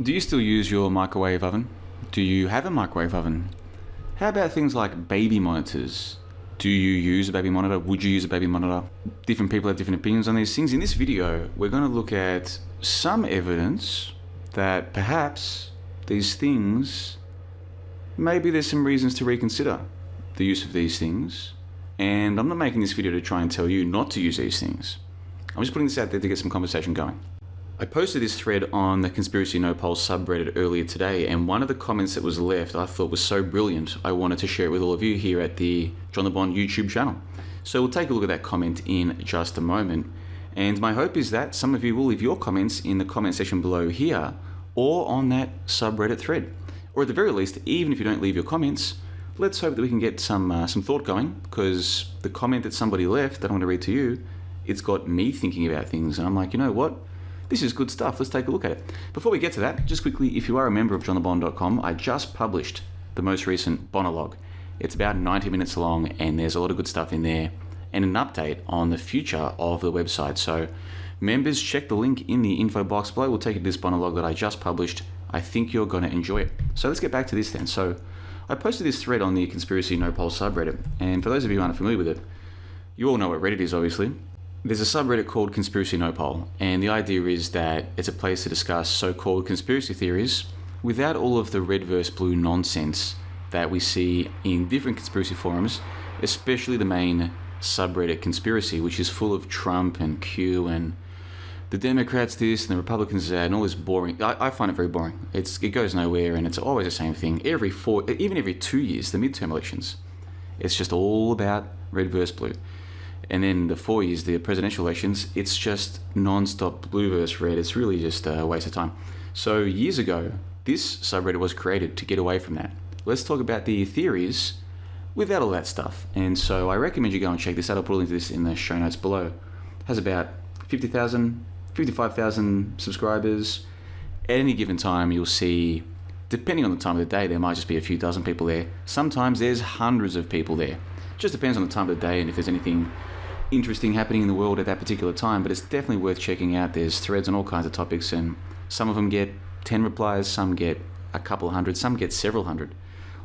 Do you still use your microwave oven? Do you have a microwave oven? How about things like baby monitors? Do you use a baby monitor? Would you use a baby monitor? Different people have different opinions on these things. In this video, we're going to look at some evidence that perhaps these things, maybe there's some reasons to reconsider the use of these things. And I'm not making this video to try and tell you not to use these things. I'm just putting this out there to get some conversation going. I posted this thread on the Conspiracy No Poll subreddit earlier today, and one of the comments that was left I thought was so brilliant, I wanted to share it with all of you here at the John the Bond YouTube channel. So we'll take a look at that comment in just a moment, and my hope is that some of you will leave your comments in the comment section below here, or on that subreddit thread. Or at the very least, even if you don't leave your comments, let's hope that we can get some thought going, because the comment that somebody left that I want to read to you, it's got me thinking about things, and I'm like, you know what? This is good stuff. Let's take a look at it. Before we get to that, just quickly, if you are a member of johnthebond.com, I just published the most recent Bonologue. It's about 90 minutes long, and there's a lot of good stuff in there, and an update on the future of the website. So members, check the link in the info box below. We'll take you to this Bonologue that I just published. I think you're going to enjoy it. So let's get back to this then. So I posted this thread on the Conspiracy No Poll subreddit, and for those of you who aren't familiar with it, you all know what Reddit is, obviously. There's a subreddit called Conspiracy No Poll, and the idea is that it's a place to discuss so-called conspiracy theories without all of the red versus blue nonsense that we see in different conspiracy forums, especially the main subreddit Conspiracy, which is full of Trump and Q and the Democrats this and the Republicans that and all this boring. I find it very boring. It goes nowhere, and it's always the same thing. Even every 2 years, the midterm elections, it's just all about red versus blue. And then the 4 years, the presidential elections, it's just non-stop blue versus red. It's really just a waste of time. So years ago, this subreddit was created to get away from that. Let's talk about the theories without all that stuff. And so I recommend you go and check this out. I'll put a link to this in the show notes below. It has about 50,000, 55,000 subscribers. At any given time, you'll see, depending on the time of the day, there might just be a few dozen people there. Sometimes there's hundreds of people there. Just depends on the time of the day and if there's anything interesting happening in the world at that particular time, but it's definitely worth checking out. There's threads on all kinds of topics, and some of them get 10 replies, some get a couple hundred, some get several hundred.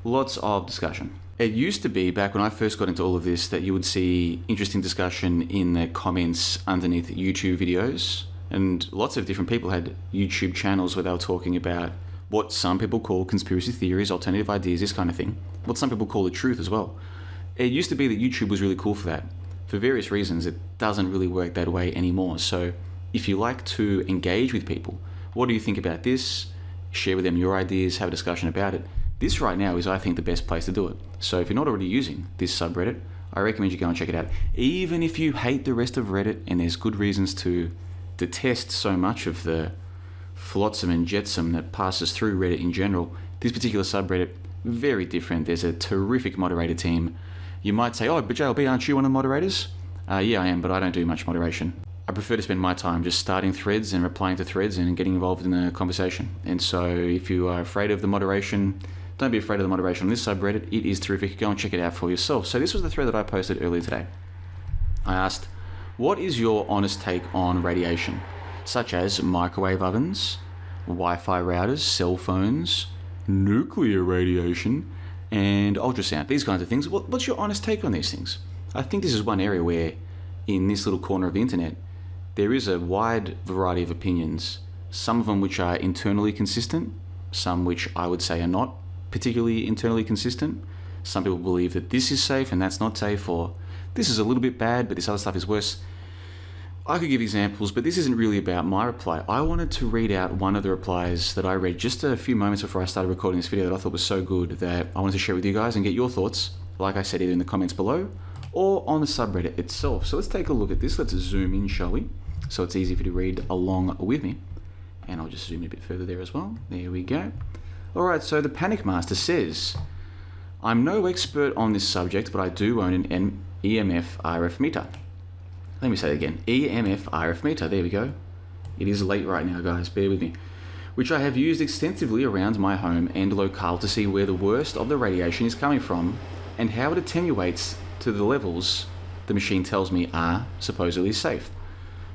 Lots of discussion. It used to be, back when I first got into all of this, that you would see interesting discussion in the comments underneath YouTube videos, and lots of different people had YouTube channels where they were talking about what some people call conspiracy theories, alternative ideas, this kind of thing, what some people call the truth as well. It used to be that YouTube was really cool for that. For various reasons, it doesn't really work that way anymore. So if you like to engage with people, what do you think about this? Share with them your ideas, have a discussion about it. This right now is, I think, the best place to do it. So if you're not already using this subreddit, I recommend you go and check it out. Even if you hate the rest of Reddit, and there's good reasons to detest so much of the flotsam and jetsam that passes through Reddit in general, this particular subreddit, very different. There's a terrific moderator team. You might say, oh, but JLB, aren't you one of the moderators? Yeah, I am, but I don't do much moderation. I prefer to spend my time just starting threads and replying to threads and getting involved in the conversation. And so if you are afraid of the moderation, don't be afraid of the moderation on this subreddit. It is terrific. Go and check it out for yourself. So this was the thread that I posted earlier today. I asked, what is your honest take on radiation, such as microwave ovens, Wi-Fi routers, cell phones, nuclear radiation, and ultrasound, these kinds of things? What's your honest take on these things? I think this is one area where, in this little corner of the internet, there is a wide variety of opinions, some of them which are internally consistent, some which I would say are not particularly internally consistent. Some people believe that this is safe and that's not safe, or this is a little bit bad, but this other stuff is worse. I could give examples, but this isn't really about my reply. I wanted to read out one of the replies that I read just a few moments before I started recording this video that I thought was so good that I wanted to share with you guys and get your thoughts, like I said, either in the comments below or on the subreddit itself. So let's take a look at this. Let's zoom in, shall we? So it's easy for you to read along with me. And I'll just zoom in a bit further there as well. There we go. All right, so the Panic Master says, I'm no expert on this subject, but I do own an EMF RF meter. Let me say it again, EMF RF meter, there we go. It is late right now, guys, bear with me. Which I have used extensively around my home and locale to see where the worst of the radiation is coming from and how it attenuates to the levels the machine tells me are supposedly safe.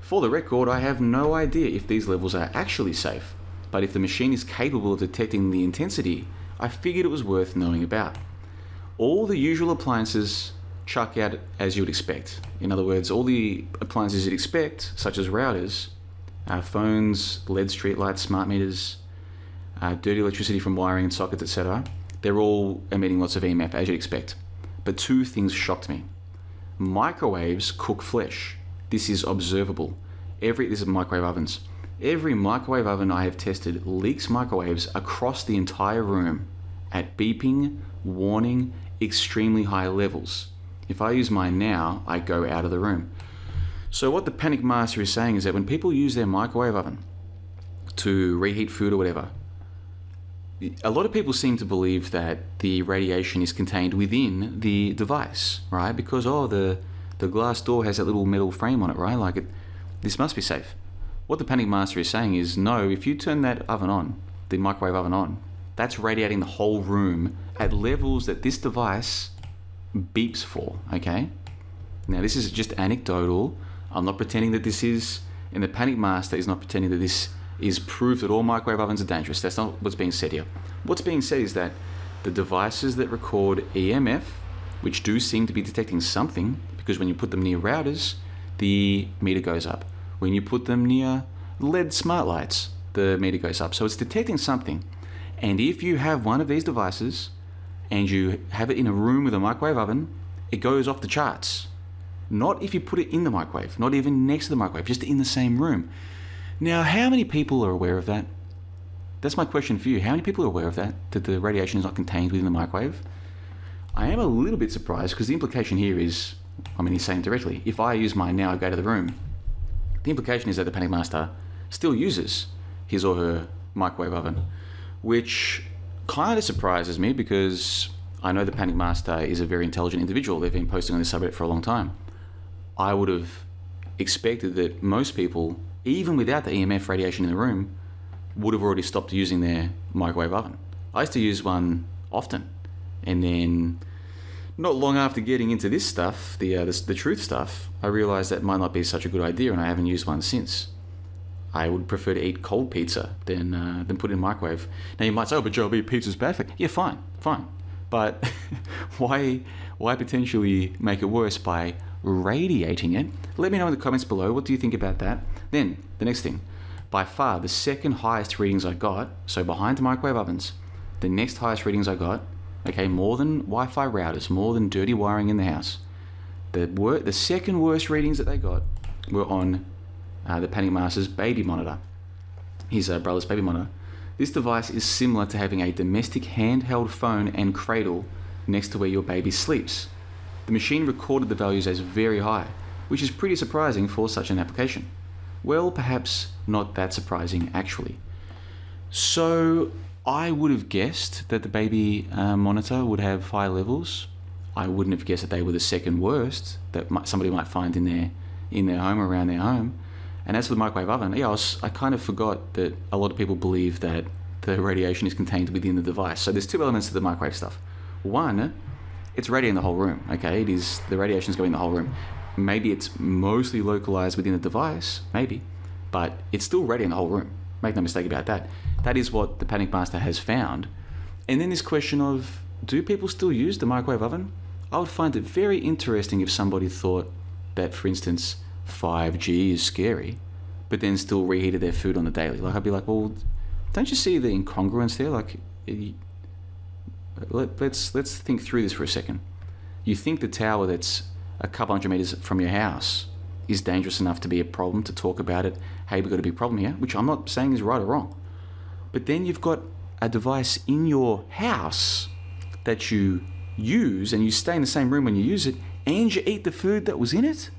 For the record, I have no idea if these levels are actually safe, but if the machine is capable of detecting the intensity, I figured it was worth knowing about. All the usual appliances chuck out as you would expect. In other words, all the appliances you'd expect, such as routers, phones, LED streetlights, smart meters, dirty electricity from wiring and sockets, etc., they're all emitting lots of EMF as you'd expect. But two things shocked me. Microwaves cook flesh. This is observable. This is microwave ovens. Every microwave oven I have tested leaks microwaves across the entire room at beeping, warning, extremely high levels. If I use mine now, I go out of the room. So what the Panic Master is saying is that when people use their microwave oven to reheat food or whatever, a lot of people seem to believe that the radiation is contained within the device, right? Because, the glass door has that little metal frame on it, right? This must be safe. What the Panic Master is saying is, no, if you turn that oven on, the microwave oven on, that's radiating the whole room at levels that this device beeps for, okay? Now, this is just anecdotal. I'm not pretending that this is, and the Panic Master is not pretending that this is proof that all microwave ovens are dangerous. That's not what's being said here. What's being said is that the devices that record EMF, which do seem to be detecting something, because when you put them near routers, the meter goes up. When you put them near LED smart lights, the meter goes up. So it's detecting something. And if you have one of these devices and you have it in a room with a microwave oven, it goes off the charts. Not if you put it in the microwave, not even next to the microwave, just in the same room. Now, how many people are aware of that? That's my question for you. How many people are aware of that the radiation is not contained within the microwave? I am a little bit surprised because the implication here is, he's saying directly, if I use mine now, I go to the room. The implication is that the Panic Master still uses his or her microwave oven, which kind of surprises me because I know the Panic Master is a very intelligent individual. They've been posting on this subreddit for a long time. I would have expected that most people, even without the EMF radiation in the room, would have already stopped using their microwave oven. I used to use one often, and then not long after getting into this stuff, the truth stuff, I realized that might not be such a good idea, and I haven't used one since. I would prefer to eat cold pizza than put it in a microwave. Now you might say, but Joe, pizza's perfect. Yeah, fine. But why potentially make it worse by radiating it? Let me know in the comments below. What do you think about that? Then, the next thing. By far, the second highest readings I got, so behind the microwave ovens, the next highest readings I got, okay, more than Wi-Fi routers, more than dirty wiring in the house, the second worst readings that they got were on the Panic Master's baby monitor, his brother's baby monitor. This device is similar to having a domestic handheld phone and cradle next to where your baby sleeps. The machine recorded the values as very high, which is pretty surprising for such an application. Well, perhaps not that surprising, actually. So, I would have guessed that the baby monitor would have high levels. I wouldn't have guessed that they were the second worst that somebody might find in their home, around their home. And as for the microwave oven, I kind of forgot that a lot of people believe that the radiation is contained within the device. So there's two elements to the microwave stuff. One, it's radiating the whole room, okay? The radiation is going in the whole room. Maybe it's mostly localized within the device, maybe, but it's still radiating the whole room. Make no mistake about that. That is what the Panic Master has found. And then this question of, do people still use the microwave oven? I would find it very interesting if somebody thought that, for instance, 5G is scary, but then still reheated their food on the daily. I'd be like, well, don't you see the incongruence there? Let's think through this for a second. You think the tower that's a couple hundred meters from your house is dangerous enough to be a problem, to talk about it, hey, we've got a big problem here, which I'm not saying is right or wrong. But then you've got a device in your house that you use, and you stay in the same room when you use it, and you eat the food that was in it?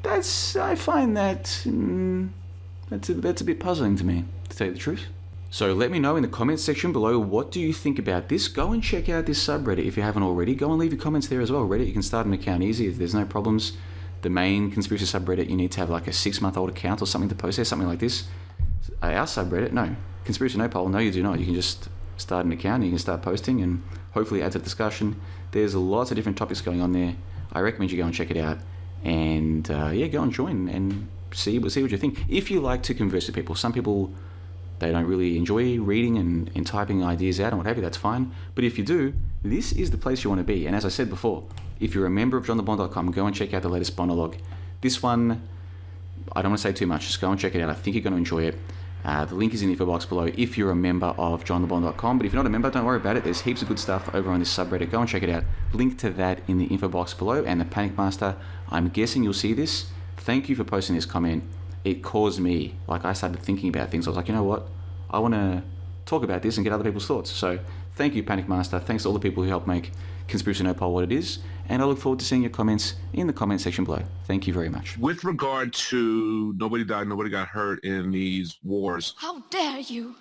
I find that's a bit puzzling to me, to tell you the truth. So let me know in the comments section below, what do you think about this? Go and check out this subreddit if you haven't already. Go and leave your comments there as well. Reddit, you can start an account easy. There's no problems. The main conspiracy subreddit, you need to have like a 6-month-old account or something to post there, something like this. Our subreddit, no. Conspiracy No Poll, no, you do not. You can just start an account and you can start posting and hopefully add to the discussion. There's lots of different topics going on there. I recommend you go and check it out. And go and join and see what you think. If you like to converse with people, some people they don't really enjoy reading and typing ideas out and what have you, that's fine. But if you do, this is the place you want to be. And as I said before, if you're a member of johnthebond.com, go and check out the latest Bondolog. This one, I don't want to say too much, just go and check it out. I think you're going to enjoy it. The link is in the info box below if you're a member of johnthebond.com. But if you're not a member, don't worry about it. There's heaps of good stuff over on this subreddit. Go and check it out. Link to that in the info box below. And the Panic Master, I'm guessing you'll see this. Thank you for posting this comment. It caused me, like I started thinking about things. I was like, you know what? I want to talk about this and get other people's thoughts. So thank you, Panic Master. Thanks to all the people who helped make Conspiracy No Poll what it is. And I look forward to seeing your comments in the comment section below. Thank you very much. With regard to nobody died, nobody got hurt in these wars. How dare you?